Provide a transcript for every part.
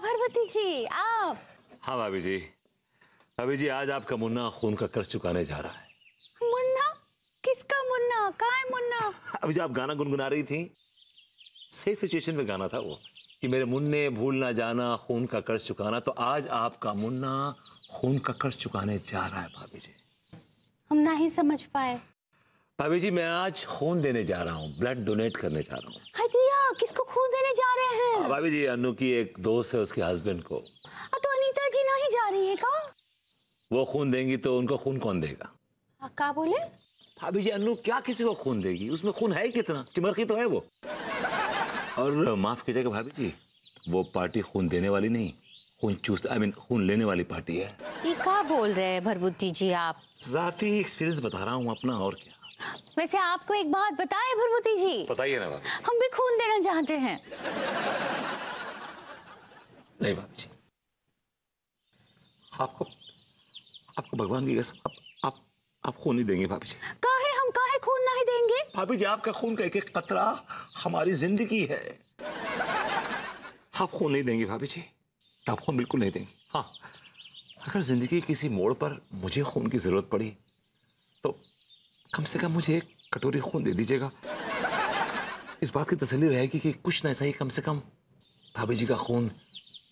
भरवती जी आप। हाँ भाभी जी, भाभी जी आज आपका मुन्ना खून का कर्ज चुकाने जा रहा है। मुन्ना? किसका मुन्ना? कहाँ है मुन्ना? अभी जो आप गाना गुनगुना रही थी, सेम सिचुएशन में गाना था वो कि मेरे मुन्ने भूल ना जाना खून का कर्ज चुकाना। तो आज आपका मुन्ना खून का कर्ज चुकाने जा रहा है भाभी जी। हम ना ही समझ पाए। भाभी जी मैं आज खून देने जा रहा हूँ, ब्लड डोनेट करने जा रहा हूँ। हदिया, किसको खून देने जा रहे हैं? भाभी जी अनु की एक दोस्त है, उसके हस्बैंड को। तो अनीता जी ना ही जा रही है का? वो खून देंगी तो उनको खून कौन देगा? क्या बोले? भाभी जी अनु क्या किसी को खून देगी? उसमें खून है कितना, चिमरखी तो है वो। और माफ कीजिएगा भाभी जी, वो पार्टी खून देने वाली नहीं, खून चूस खून लेने वाली पार्टी है। ये क्या बोल रहे हैं भरभूति जी आप? जाती एक्सपीरियंस बता रहा हूँ अपना, और क्या। वैसे आपको एक बात बताए भरभूति जी? बताइए ना भाभी। हम भी खून देना चाहते हैं। नहीं भाभी जी, आपको भगवान की कसम आप खून नहीं देंगे भाभी जी। हम काहे खून नहीं देंगे? भाभी जी आपका खून का एक एक कतरा हमारी जिंदगी है। आप खून नहीं देंगे भाभी जी, आप खून बिल्कुल नहीं देंगे। हाँ, अगर जिंदगी के किसी मोड़ पर मुझे खून की जरूरत पड़ी तो कम से कम मुझे एक कटोरी खून दे दीजिएगा। इस बात की तसल्ली रहेगी कि कुछ न सही, कम से कम भाभी जी का खून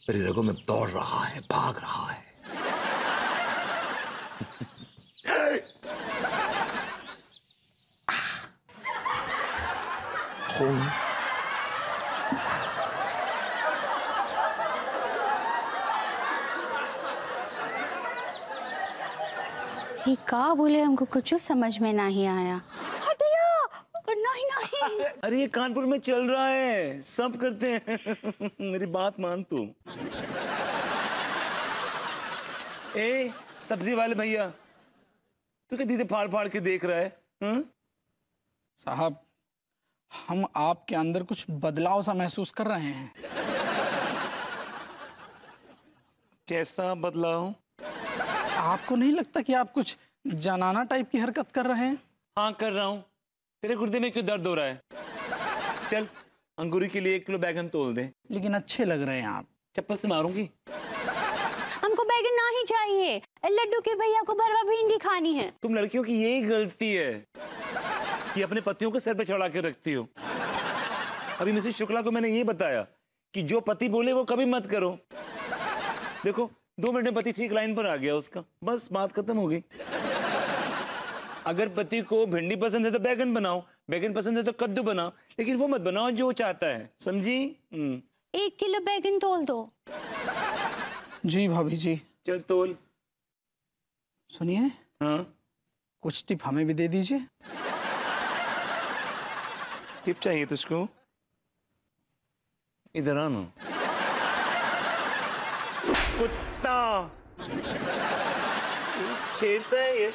मेरी रगों में दौड़ रहा है, भाग रहा है। खून ये का बोले, हमको कुछ समझ में नहीं आया। नहीं नहीं। अरे ये कानपुर में चल रहा है, सब करते हैं। मेरी बात मान तू। ए सब्जी वाले भैया, तू क्या दीदी फाड़ फाड़ के देख रहा है? साहब, हम आपके अंदर कुछ बदलाव सा महसूस कर रहे हैं। कैसा बदलाव? आपको नहीं लगता कि आप कुछ जनाना टाइप की हरकत कर रहे हैं? हाँ कर रहा हूँ। तेरे गुर्दे में क्यों दर्द हो रहा है? चल अंगूरी के लिए 1 किलो बैगन तोल दे। लेकिन अच्छे लग रहे हैं आप। चप्पल से मारूंगी। हमको बैगन ना ही चाहिए, लड्डू के भैया को भरवा भिंडी खानी है। तुम लड़कियों की यही गलती है कि अपने पतियों को सर पे चढ़ा के रखती हो। अभी मिसेस शुक्ला को मैंने ये बताया कि जो पति बोले वो कभी मत करो। देखो 2 मिनट में पति ठीक लाइन पर आ गया उसका, बस बात खत्म हो गई। अगर पति को भिंडी पसंद है तो बैगन बनाओ, बैगन पसंद है तो कद्दू बनाओ, लेकिन वो मत बनाओ जो चाहता है, समझी? 1 किलो बैगन तोल दो। जी भाभी जी। चल तोल। सुनिए, हाँ कुछ टिप हमें भी दे दीजिए। टिप चाहिए तुझको? इधर आना। कुत्ता छेड़ता है ये।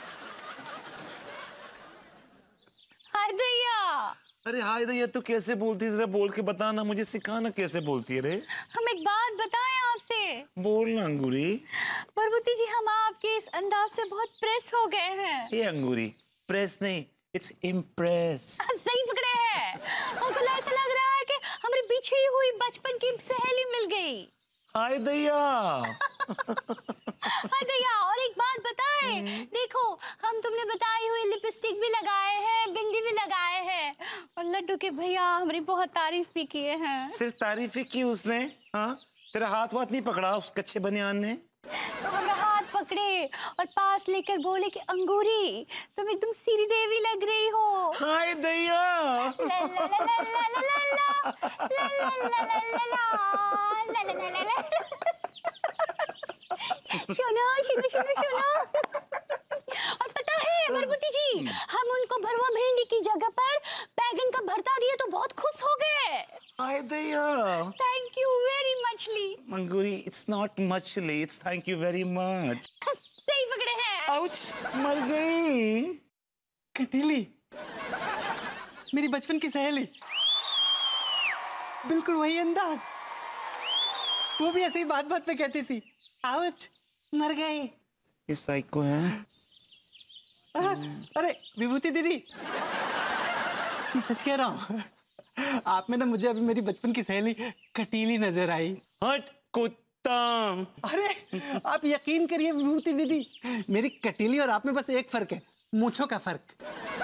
हाय दैया। अरे हाय दैया तू कैसे बोलती है? जरा बोल के बताना, मुझे सिखाना कैसे बोलती है रे। हम एक बात बताएं आपसे। बोल ना अंगूरी। भरभूति जी, हम आपके इस अंदाज से बहुत प्रेस हो गए हैं। ये अंगूरी प्रेस नहीं, इट्स इम्प्रेस। सही पकड़े हैं। हमको ऐसा लग रहा है कि हमारी बिछड़ी हुई बचपन की सहेली मिल गई। हाय दैया। हाय दैया, और एक बात बताएं, देखो हम तुमने बताई हुई लिपस्टिक भी लगाए हैं, बिंदी भी लगाए हैं, और लड्डू के भैया हमारी बहुत तारीफ भी किए हैं। सिर्फ तारीफ ही की उसने? हाँ, तेरा हाथ वाथ नहीं पकड़ा उस कच्चे बनियान ने? तो हमारा हाथ पकड़े और पास लेकर बोले कि अंगूरी तुम एकदम श्री देवी लग रही हो। हाय दैया। ला ला ला ला ला ला ला ला ला ला ला ला ला ला। सुनो सुनो सुनो सुनो। और पता है भरभूति जी, हम उनको भरवा भिंडी की जगह पर बैगन का भरता दिए तो बहुत खुश हो गए। हाय दैया। थैंक यू वेरी मचली। अंगूरी इट्स नॉट मचली, it's thank you very much. सही पकड़े हैं। आउच, मर गई। कटीली, मेरी बचपन की सहेली, बिल्कुल वही अंदाज। वो भी ऐसे ही बात बात पे कहती थी, आउच, मर गए। ये साइको है। अरे विभूति दीदी, मैं सच कह रहा हूँ, आप में ना मुझे अभी मेरी बचपन की सहेली कटीली नजर आई। हट कुत्ता। कुत्ता। अरे आप यकीन करिए विभूति दीदी, मेरी कटीली और आप में बस एक फर्क है, मूंछों का फर्क।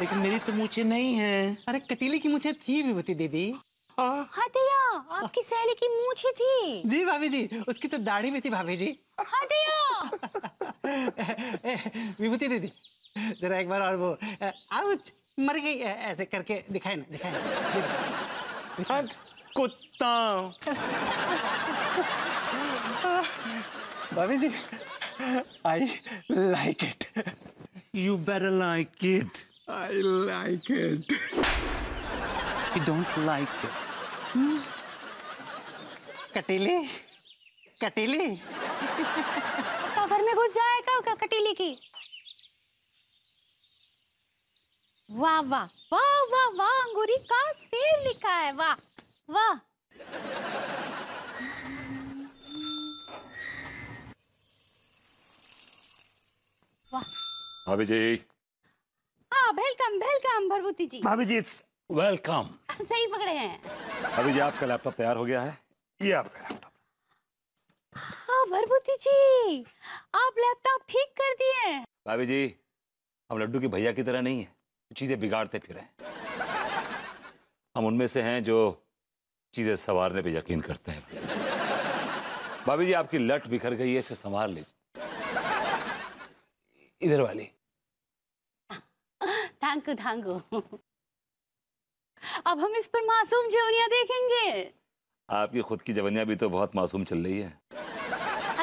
लेकिन मेरी तो मूंछें नहीं है। अरे कटीली की मूंछें थी विभूति दीदी। हाँ दिया, आपकी सहेली की मूंछ थी। जी भाभी जी, उसकी तो दाढ़ी भी थी भाभी जी। हाँ दिया। विभूति दीदी जरा एक बार और वो आउच मर गई ऐसे करके दिखाए ना, दिखाए ना। हट कुत्ता। भाभी जी I like it. You better like it. I like it. You don't like it. कटीली कटीली का घर में घुस जाएगा का कटीली की। वाह वाह वाह वाह वाह, अंगूरी का शेर लिखा है, वाह वाह। वाह। भाभी जी। हाँ वेलकम वेलकम भरभूति जी। भाभी जी इट्स वेलकम। सही पकड़े हैं। भाभी जी आपका लैपटॉप तैयार हो गया है, ये आपका लैपटॉप। हाँ भरभूति जी, आप लैपटॉप ठीक कर दिए। भाभी जी हम लड्डू के भैया की तरह नहीं है, चीजें बिगाड़ते फिरे। हम उनमें से हैं जो चीजें संवारने पे यकीन करते हैं। भाभी जी आपकी लट बिखर गई है, इसे संवार लीजिए। इधर वाली। Thank you thank you. अब हम इस पर मासूम जवनियां देखेंगे। आपकी खुद की जवनियां भी तो बहुत मासूम चल रही है।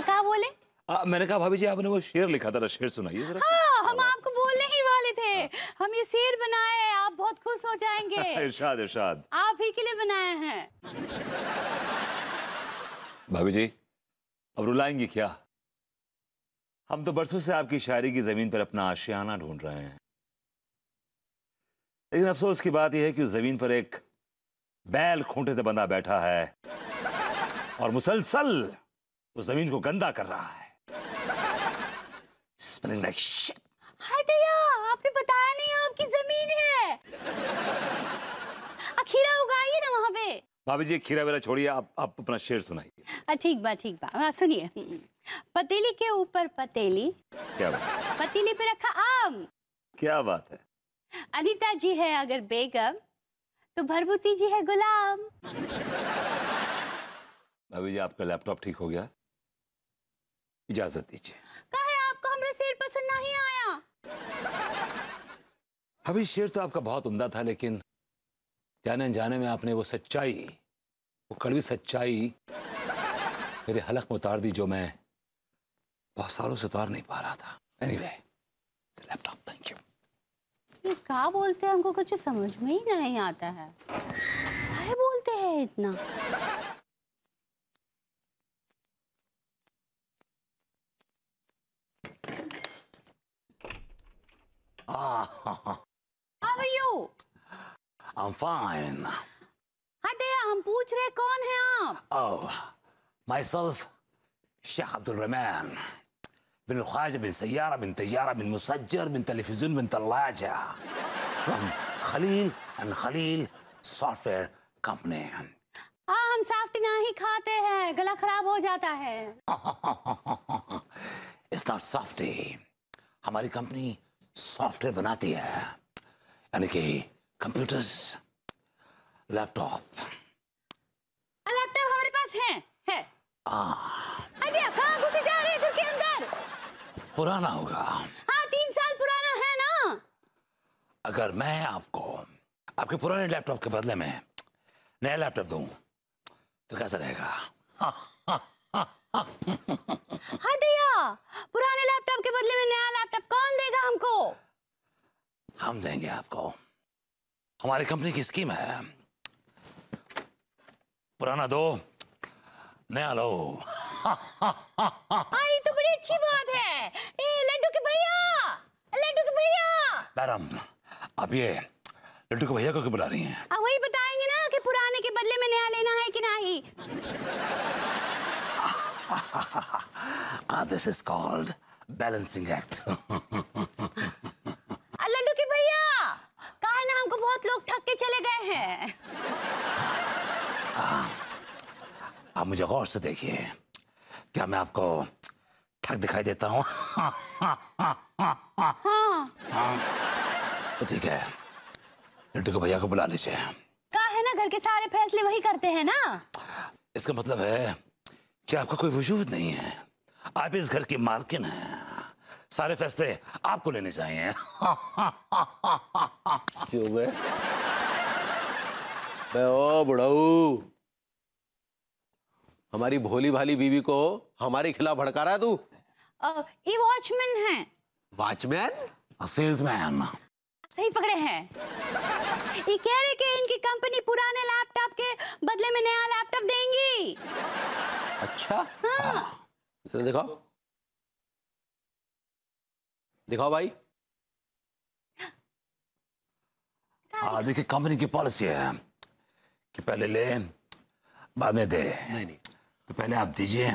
क्या बोले? मैंने कहा भाभी जी आपने वो शेर लिखा था, शेर सुनाइए जरा। हाँ हम आपको बोलने ही वाले थे, हम ये शेर बनाए हैं, आप बहुत खुश हो जाएंगे। इरशाद इरशाद। आप ही के लिए बनाए हैं। भाभी जी अब रुलाएंगी क्या? हम तो बरसों से आपकी शायरी की जमीन पर अपना आशियाना ढूंढ रहे हैं, लेकिन अफसोस की बात यह है कि उस जमीन पर एक बैल खूंटे से बंधा बैठा है और मुसलसल उस जमीन को गंदा कर रहा है। Smelling like shit. हाय दया, आपने बताया नहीं आपकी जमीन है। खीरा उगाइए ना वहाँ पे। भाभी जी खीरा वेरा छोड़िए, आप अपना शेर सुनाइए। ठीक बात सुनिए। पतीली के ऊपर पतीली, क्या बात? पतीली पे रखा आम। क्या बात है? अनीता जी है अगर बेगम तो भरभूति जी है गुलाम। भाभी जी आपका लैपटॉप ठीक हो गया, इजाजत दीजिए। कहे आपको हमारा शेर पसंद नहीं आया? अभी शेर तो आपका बहुत उम्दा था, लेकिन जाने अनजाने में आपने वो सच्चाई, वो कड़वी सच्चाई मेरे हलक में उतार दी जो मैं बहुत सालों से उतार नहीं पा रहा था। Anyway laptop thank you. ये क्या बोलते हैं, हमको कुछ समझ में ही नहीं आता है। क्या बोलते हैं इतना? How are you? I'm fine. हाँ दया, हम पूछ रहे कौन हैं आप? Oh, myself, Sheikh Abdul Rahman, bin Khaja, bin Sayyara, bin Tayyara, bin Musajjar, bin Telefizun, bin Tallaja, from Khalil and Khalil Software Company. हाँ हम सॉफ्ट नहीं खाते हैं, गला खराब हो जाता है। It's not softy. हमारी कंपनी सॉफ्टवेयर बनाती है, यानी कि कंप्यूटर्स, लैपटॉप। लैपटॉप हमारे पास है। अरे कहाँ घुसे जा रहे हैं घर के अंदर? पुराना होगा। हाँ 3 साल पुराना है ना। अगर मैं आपको आपके पुराने लैपटॉप के बदले में नया लैपटॉप दूं तो कैसा रहेगा? हाँ दया, पुराने लैपटॉप के बदले में नया लैपटॉप कौन देगा हमको? हम देंगे आपको। हमारी कंपनी की स्कीम है, पुराना दो नया लो। ये तो बड़ी अच्छी बात है। लड्डू के भैया, लड्डू के भैया। मैडम आप ये लड्डू के भैया को क्यों बुला रही हैं? वही बताएंगे ना कि पुराने के बदले में नया लेना है कि नहीं। This is called balancing act. Laddu के भैया, कहा ना हमको बहुत लोग ठग के चले गए हैं। आप मुझे गौर से देखिए, क्या मैं आपको ठग दिखाई देता हूँ? हाँ। तो ठीक है, लड्डू को भैया को बुला लीजिए। कहा है ना, घर के सारे फैसले वही करते हैं ना। इसका मतलब है कि आपका कोई वजूद नहीं है, आप इस घर की मालकिन हैं, सारे फैसले आपको लेने चाहिए। क्यों बे ओ बुढ़ऊ, हमारी भोली भाली बीवी को हमारे खिलाफ भड़का रहा है तू? ये वॉचमैन है। वॉचमैन? सेल्समैन। सही पकड़े हैं। ये कह रहे कि इनकी कंपनी पुराने लैपटॉप के बदले में नया लैपटॉप देंगी। अच्छा। हाँ। दिखाओ दिखाओ भाई। देखिए, कंपनी की पॉलिसी है कि पहले ले बाद में दे। नहीं, तो पहले आप दीजिए,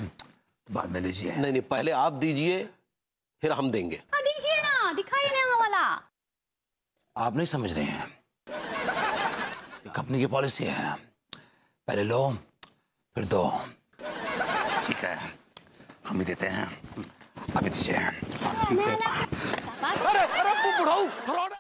बाद में लीजिए। नहीं, पहले आप दीजिए फिर हम देंगे। दीजिए ना, दिखाइए नया वाला। आप नहीं समझ रहे हैं, कंपनी की पॉलिसी है, पहले लो फिर दो। ठीक है, हम भी देते हैं, अभी दीजिए। अरे बुढ़ऊ,